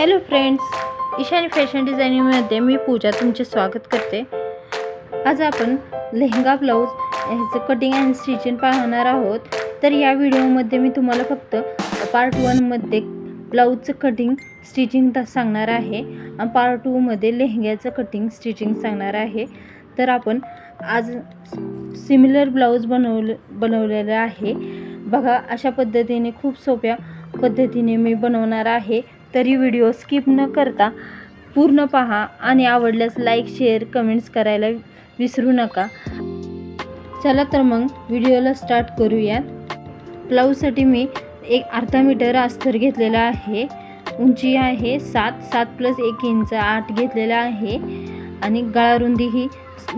Hello friends, Ishani fashion डिझायनिंगमध्ये मी पूजा तुमचे स्वागत करते। आज आपण लेहंगा ब्लाऊज ह्याचं कटिंग अँड स्टिचिंग पाहणार आहोत। तर या व्हिडिओमध्ये मी तुम्हाला फक्त पार्ट 1 मध्ये ब्लाऊजचं कटिंग स्टिचिंग सांगणार आहे आणि पार्ट 2 मध्ये लेहंग्याचं कटिंग स्टिचिंग सांगणार आहे। तर आपण आज सिमिलर ब्लाऊज बनवलेला आहे बघा। अशा पद्धतीने खूप सोप्या पद्धतीने मी बनवणार आहे। तरी व्हिडिओ स्किप न करता पूर्ण पहा आणि आवडल्यास लाईक शेअर कमेंट्स करायला विसरू नका। चला तर मग व्हिडिओला स्टार्ट करूया। ब्लाऊजसाठी मी एक अर्धा मीटर अस्तर घेतलेला आहे। उंची आहे 7 + 1 इंच 8 घेतलेला आहे आणि गळारुंदी ही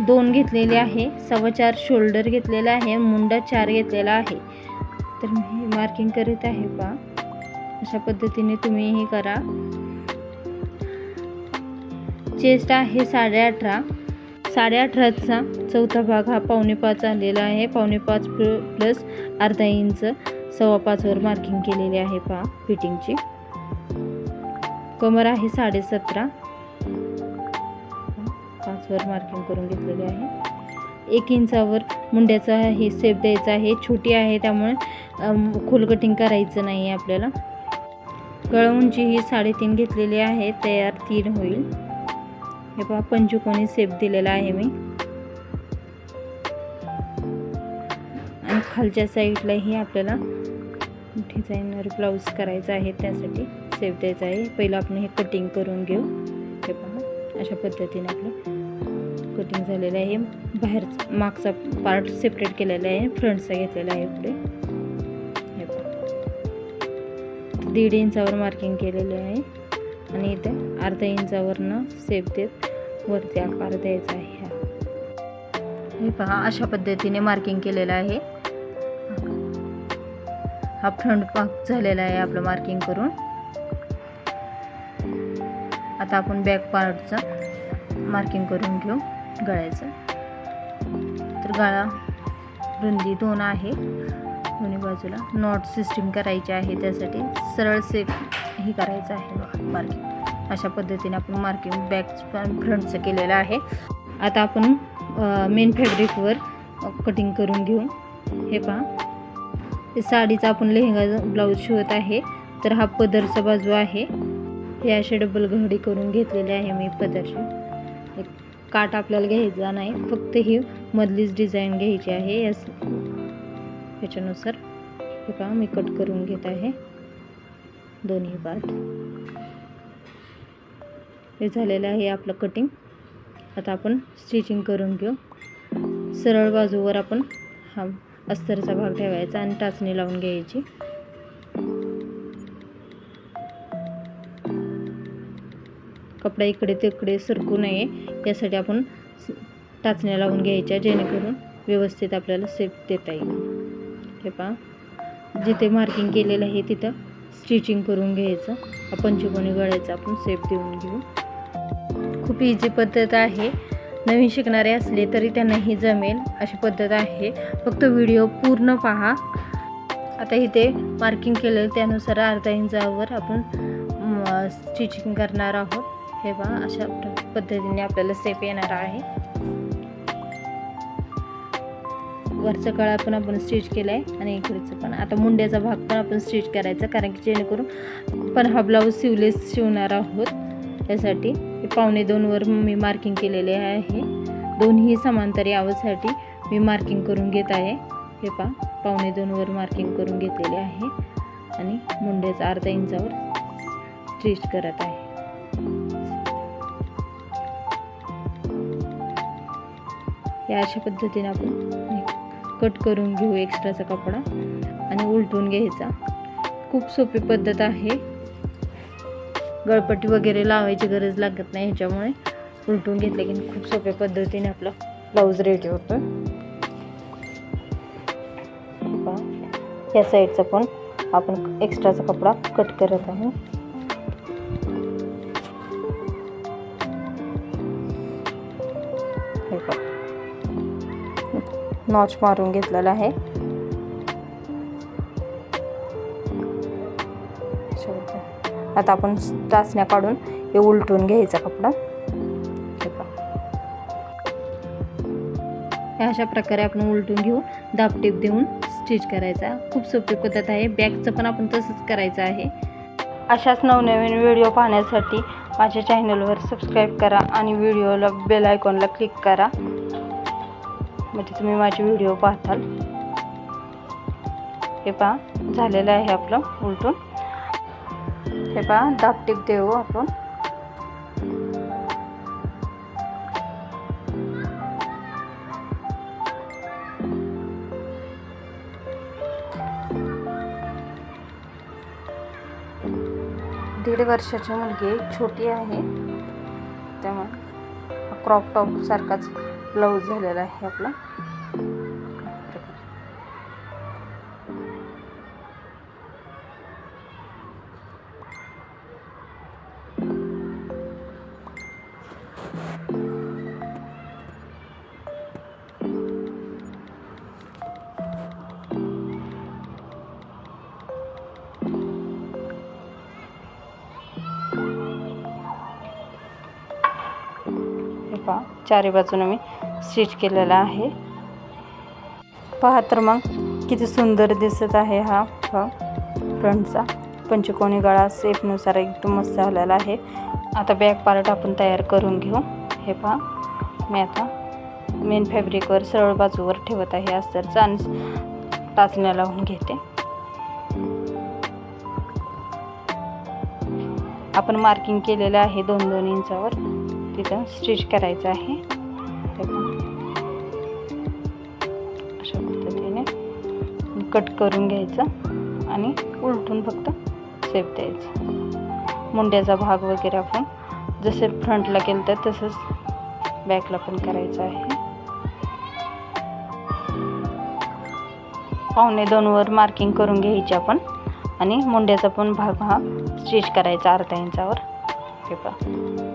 2 घेतलेली आहे। 4.25 शोल्डर घेतलेला आहे। मुंडा 4 घेतलेला आहे। तर मी मार्किंग करत आहे पहा। अशा पद्धतीने तुम्ही हे करा। चेस्ट आहे 18.5 चा चौथा भाग हा 4.25 आलेला आहे। 4.25 प्लस अर्धा इंच 5.25 वर मार्किंग केलेली आहे पहा फिटिंगची। कमर आहे 17.5 5 वर मार्किंग करून घेतलेली आहे। 1 इंचावर मुंड्याचा हे शेप द्यायचा आहे। छोटी आहे त्यामुळे खोल कटिंग करायचं नाही आपल्याला। गळा उंची ही 3.5 घेतलेली आहे। तयार 3 होईल। हे पहा पंचकोनी शेप दिलेला आहे मी आणि खालच्या साईडला ही आपल्याला डिझायनर ब्लाऊज करायचा आहे, त्यासाठी शेप द्यायचा आहे। पहिलं आपण हे कटिंग करून घेऊ। हे पहा अशा पद्धतीने आपलं कटिंग झालेलं आहे। बाहेर मागचा पार्ट सेपरेट केलेला आहे, फ्रंटचा घेतलेला आहे पुढे। 1.5 इंचावर मार्किंग केलेले आहे आणि इथे अर्धा इंचावरनं शेप देत वरती आकार द्यायचा आहे। हे पहा अशा पद्धतीने मार्किंग केलेलं आहे। हा फ्रंट भाग झालेला आहे आपलं मार्किंग करून। आता आपण बॅक पार्टचं मार्किंग करून घेऊ गळ्याचं। तर गळा रुंदी 2 आहे। दोन्ही बाजूला नॉट सिस्टीम करायची आहे, त्यासाठी सरळ शेप ही करायचं आहे मार्किंग। अशा पद्धतीने आपण मार्किंग बॅक फ्रंटचं केलेलं आहे। आता आपण मेन फॅब्रिकवर कटिंग करून घेऊ। हे पहा साडीचा आपण लेहंगा ब्लाऊज शिवत आहे। तर हा पदरचा बाजू आहे। हे असे डबल घडी करून घेतलेले आहे मी पदरची। काट आपल्याला घ्यायचा नाही, फक्त ही मधलीच डिझाईन घ्यायची आहे। याच्यानुसार हे पहा मी कट करून घेत आहे दोन्ही पार्ट। हे झालेलं आहे आपलं कटिंग। आता आपण स्टिचिंग करून घेऊ। सरळ बाजूवर आपण हा अस्तरचा भाग ठेवायचा आणि टाचणी लावून घ्यायची। कपडा इकडे तिकडे सरकू नये यासाठी आपण टाचण्या लावून घ्यायच्या, जेणेकरून व्यवस्थित आपल्याला शेप देता येईल। हे पहा जिथे मार्किंग केलेलं आहे तिथं स्टिचिंग करून घ्यायचं। पंचकोनी गळ्याचा आपण शेप देऊन घेऊ। खूप इझी पद्धत आहे। नवीन शिकणारे असले तरी त्यांनाही जमेल अशी पद्धत आहे। फक्त व्हिडिओ पूर्ण पहा। आता इथे मार्किंग केलं त्यानुसार अर्धा इंचावर आपण स्टिचिंग करणार आहोत। हे पहा अशा पद्धतीने आपल्याला शेप येणार आहे। वरचा गळा पण आपण स्टिच केलाय आणि इकडचं पण। आता मुंड्याचा भाग पण आपण स्टिच करायचा, कारण की जेणेकरून पण हा ब्लाऊज सिवलेस शिवणार आहोत। त्यासाठी 1.25 वर मी मार्किंग केलेले आहे। दोन्ही समांतर यावसाठी मी मार्किंग करून घेत आहे। हे पहा 1.25 वर मार्किंग करून घेतलेले आहे आणि मुंड्याचा अर्धा इंचावर स्टिच करत आहे। या अशा पद्धतीने आपण कट करून घेऊ एक्स्ट्राचा कपडा आणि उलटून घ्यायचा। खूप सोपी पद्धत आहे। गळपट्टी वगैरे लावायची गरज लागत नाही ह्याच्यामुळे। उलटून घेतले की खूप सोप्या पद्धतीने आपला ब्लाऊज रेडी होतो। या साईडचा पण आपण एक्स्ट्राचा कपडा कट करत आहोत। नॉच मारून घेतलेला आहे। आता आपण टाचण्या काढून हे उलटून घ्यायचा कपडा. अशा प्रकारे आपण उलटून घेऊन दाबटीप देऊन स्टिच करायचा. खूप सोपी पद्धत आहे. बॅगचं पण आपण तसंच करायचं आहे. अशाच नवनवीन व्हिडिओ पाहण्यासाठी माझ्या चॅनलवर सबस्क्राईब करा आणि व्हिडिओला बेल आयकॉनला क्लिक करा, म्हणजे तुम्ही माझे व्हिडिओ पाहताल. हे पहा झालेलं आहे आपलं उलटून. हे पहा दाबटीप देऊ आपण. दीड वर्षाची मुलगी छोटी आहे, त्यामुळे क्रॉप टॉप सारखाच ब्लाऊज झालेला आहे आपला. पहा चारी बाजूने मी स्टिच केलेला आहे. पहा तर मग किती सुंदर दिसत आहे. हा फ्रंटचा पंचकोनी गळा शेपनुसार एकदम मस्त आलेला आहे. आता बॅक पार्ट आपण तयार करून घेऊ. हे पहा मी आता मेन फॅब्रिकवर सरळ बाजूवर ठेवत आहे अस्तरचा आणि टाचण्या लावून घेते. आपण मार्किंग केलेलं आहे 2-2 इंचावर, तिथं स्टिच करायचं आहे. अशा पद्धतीने कट करून घ्यायचं आणि उलटून फक्त शेप द्यायचं. मुंड्याचा भाग वगैरे आपण जसे फ्रंटला केलं तर तसंच बॅकला पण करायचं आहे. 1.25 वर मार्किंग करून घ्यायची आपण आणि मुंड्याचा पण भाग हा स्टिच करायचा 1/2 इंचावर. हे पहा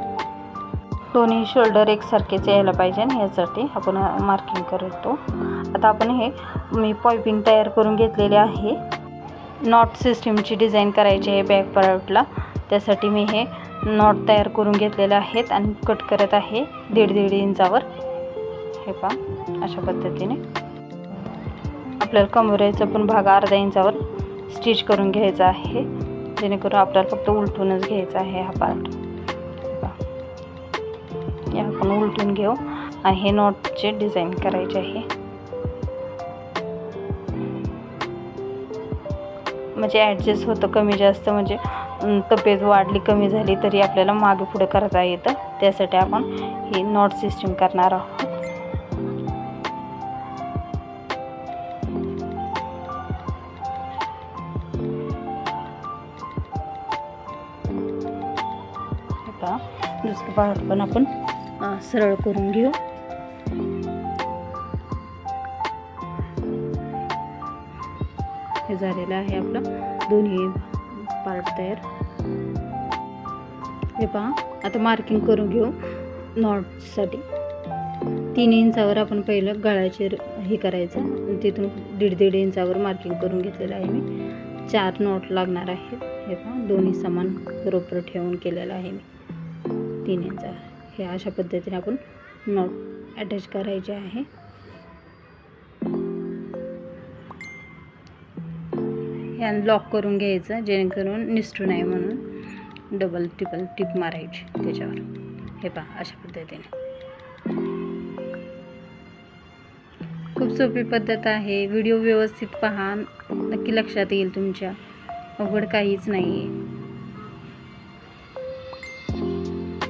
दोन्ही शोल्डर एकसारखेच यायला पाहिजे आणि यासाठी आपण मार्किंग करतो. आता आपण हे मी पायपिंग तयार करून घेतलेले आहे. नॉट सिस्टीमची डिझाईन करायची आहे बॅक पार्टला, त्यासाठी मी हे नॉट तयार करून घेतलेले आहेत आणि कट करत आहे 1.5 इंचावर. हे पहा अशा पद्धतीने आपल्याला कमरेचा पण भाग 1/2 इंचावर स्टिच करून घ्यायचा आहे, जेणेकरून आपल्याला फक्त उलटूनच घ्यायचा आहे हा पार्ट. हे आपण उलटून घेऊ आणि हे नॉटचे डिझाईन करायचे आहे. म्हणजे ॲडजस्ट होतं कमी जास्त, म्हणजे तब्येत वाढली कमी झाली तरी आपल्याला मागे पुढे करता येतं. त्यासाठी आपण ही नॉट सिस्टीम करणार आहोत. आता दुसरं पार्ट पण आपण सरळ करून घेऊ. हे झालेलं आहे आपलं दोन्ही पार्ट तयार. हे पहा आता मार्किंग करून घेऊ नॉटसाठी. 3 इंचावर आपण पहिलं गळ्याचे हे करायचं, तिथून 1.5 इंचावर मार्किंग करून घेतलेलं आहे मी. 4 नॉट लागणार आहेत. हे पहा दोन्ही समान बरोबर ठेवून केलेलं आहे मी 3 इंचावर. हे अशा पद्धतीने आपण नॉट अटॅच करायचे आहे. ह्यानं लॉक करून घ्यायचं, जेणेकरून निसटू नये म्हणून डबल ट्रिपल टिप मारायची त्याच्यावर. हे पहा अशा पद्धतीने खूप सोपी पद्धत आहे. व्हिडिओ व्यवस्थित पहा, नक्की लक्षात येईल तुमच्या. अवघड काहीच नाही आहे.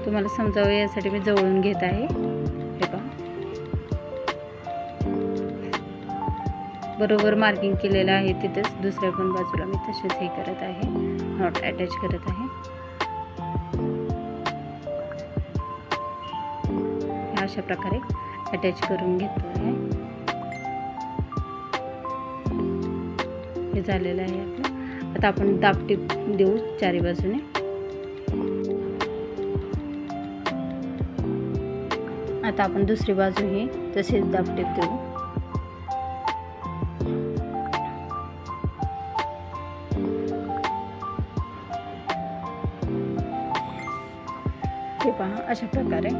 तुम्हाला समजावं यासाठी मी जवळून घेत आहे. हे पहा बरोबर मार्किंग केलेलं आहे तिथेच दुसऱ्या पण बाजूला मी तसेच हे करत आहे, नॉट अटॅच करत आहे. अशा प्रकारे अटॅच करून घेतलं आहे. हे झालेलं आहे आपलं. आता आपण दाबटीप देऊ चारी बाजूने. आता आपण दुसरी बाजू ही तसेच दाबटीप देऊ. हे पहा अशा प्रकारे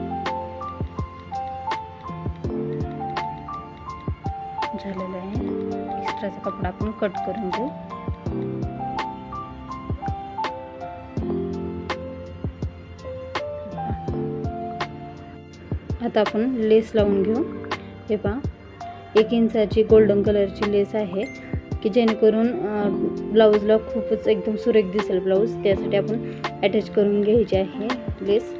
झालेलं आहे. एक्स्ट्राचा कपडा आपण कट करून घेऊ. आता आपण लेस लावून घेऊ. हे पहा 1 इंचाची गोल्डन कलरची लेस आहे की जेणेकरून ब्लाऊजला खूपच एकदम सुरेख दिसेल ब्लाऊज. त्यासाठी आपण अटॅच करून घ्यायची आहे लेस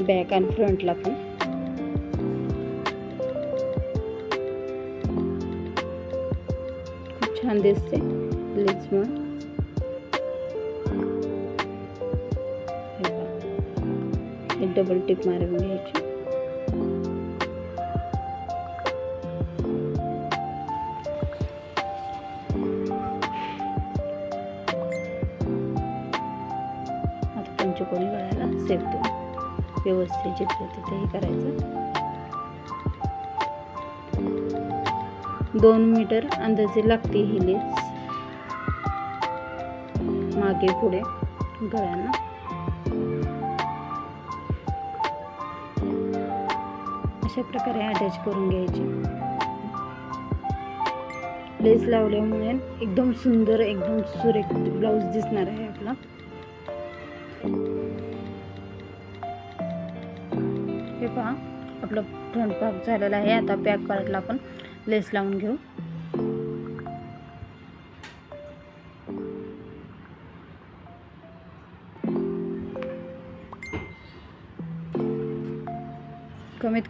बॅक आणि फ्रंटला पण. खूप छान दिसते लेसमुळे. एक डबल टिप मारून घ्यायची. पंचकोनी गळ्याला सेफ देऊन व्यवस्थित जिथे तिथेही करायचं. 2 मीटर अंदाजे लागते ही लेस मागे पुढे गळ्यांना. अशा प्रकारे अटॅच करून घ्यायची. लेस लावल्यामुळे एकदम सुंदर एकदम सुरेख ब्लाऊज दिसणार आहे आपला. हे पहा आपला फ्रंट भाग झालेला आहे. आता बॅक पार्टला आपण लेस लावून घेऊ.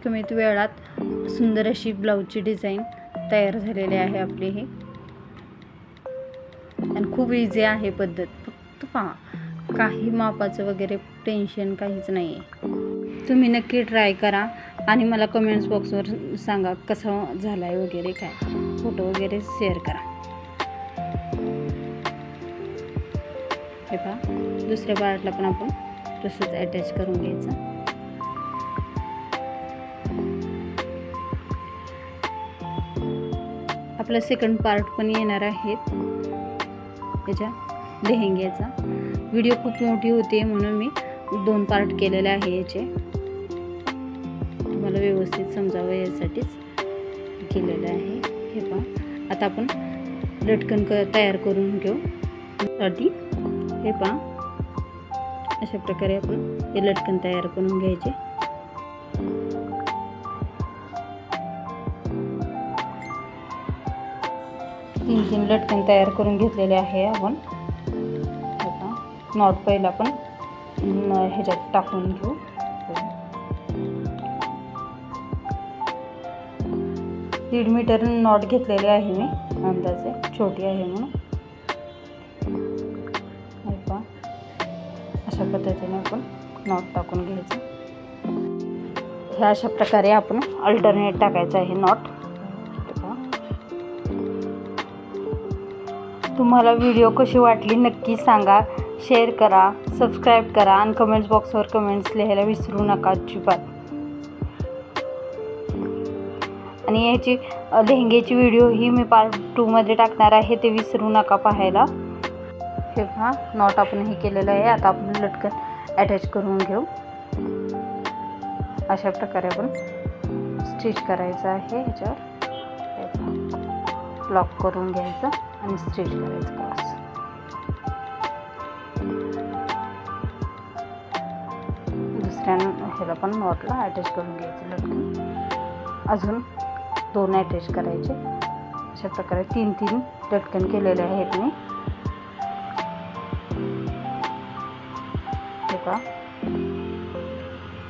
कमीत वेळात सुंदर अशी ब्लाऊजची डिझाईन तयार झालेली आहे आपली ही. आणि खूप इझी आहे पद्धत. फक्त पहा काही मापाचं वगैरे टेन्शन काहीच नाही आहे. तुम्ही नक्की ट्राय करा आणि मला कमेंट्स बॉक्सवर सांगा कसं झालं आहे वगैरे, काय फोटो वगैरे शेअर करा. हे पहा दुसऱ्या पार्टला पण आपण तसंच अटॅच करून घ्यायचं. आपला सेकंड पार्ट पण येणार आहे त्याच्या लेहेंग्याचा. व्हिडिओ खूप मोठी होती म्हणून मी 2 पार्ट केलेले आहे याचे. तुम्हाला व्यवस्थित समजावं यासाठीच केलेलं आहे. हे पहा आता आपण लटकन तयार करून घेऊ साठी. हे पहा अशा प्रकारे आपण हे लटकन तयार करून घ्यायचे. तीन लटकन तयार करून घेतलेले आहे आपण. नॉट पहिला आपण ह्याच्यात टाकून घेऊ. 1.5 मीटर नॉट घेतलेले आहे मी अंदाजे, छोटी आहे म्हणून. अशा पद्धतीने आपण नॉट टाकून घ्यायचं. हे अशा प्रकारे आपण अल्टरनेट टाकायचं आहे नॉट. तुम्हाला व्हिडिओ कशी वाटली नक्की सांगा. शेअर करा, सबस्क्राईब करा आणि कमेंट्स बॉक्सवर कमेंट्स लिहायला विसरू नका अजिबात. आणि याची लेहंग्याची व्हिडिओ ही मी पार्ट 2 मध्ये टाकणार आहे, ते विसरू नका पाहायला. हे पहा नॉट आपण हे केलेलं आहे. आता आपण लटकन अटॅच करून घेऊ. अशा प्रकारे आपण स्टिच करायचं आहे. ह्याच्यावर लॉक करून घ्यायचं आणि स्टिच करायचं क्रॉस. दुसऱ्या ह्याला पण नॉटला अटॅच करून घ्यायचं लटकन. अजून 2 अटॅच करायचे. अशा प्रकारे 3 लटकन केलेले आहेत मी. हे पहा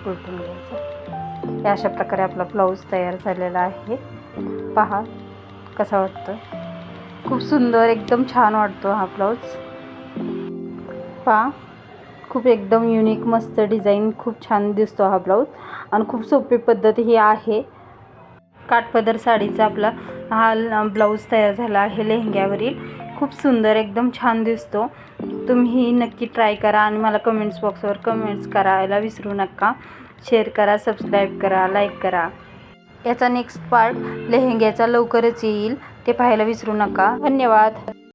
उलटून घ्यायचं. अशा प्रकारे आपला ब्लाऊज तयार झालेला आहे. पहा कसा वाटतं. खूप सुंदर एकदम छान वाटतो हा ब्लाऊज. पहा खूप एकदम युनिक मस्त डिझाईन खूप छान दिसतो हा ब्लाऊज. आणि खूप सोपी पद्धत ही आहे. काठपदर साडीचा आपला हा ब्लाऊज तयार झाला आहे लेहंग्यावरील. खूप सुंदर एकदम छान दिसतो. तुम्ही नक्की ट्राय करा आणि मला कमेंट्स बॉक्सवर कमेंट्स करायला विसरू नका. शेअर करा, सबस्क्राईब करा, लाईक करा. याचा नेक्स्ट पार्ट लेहंग्याचा लवकरच येईल, ते पाहायला विसरू नका. धन्यवाद.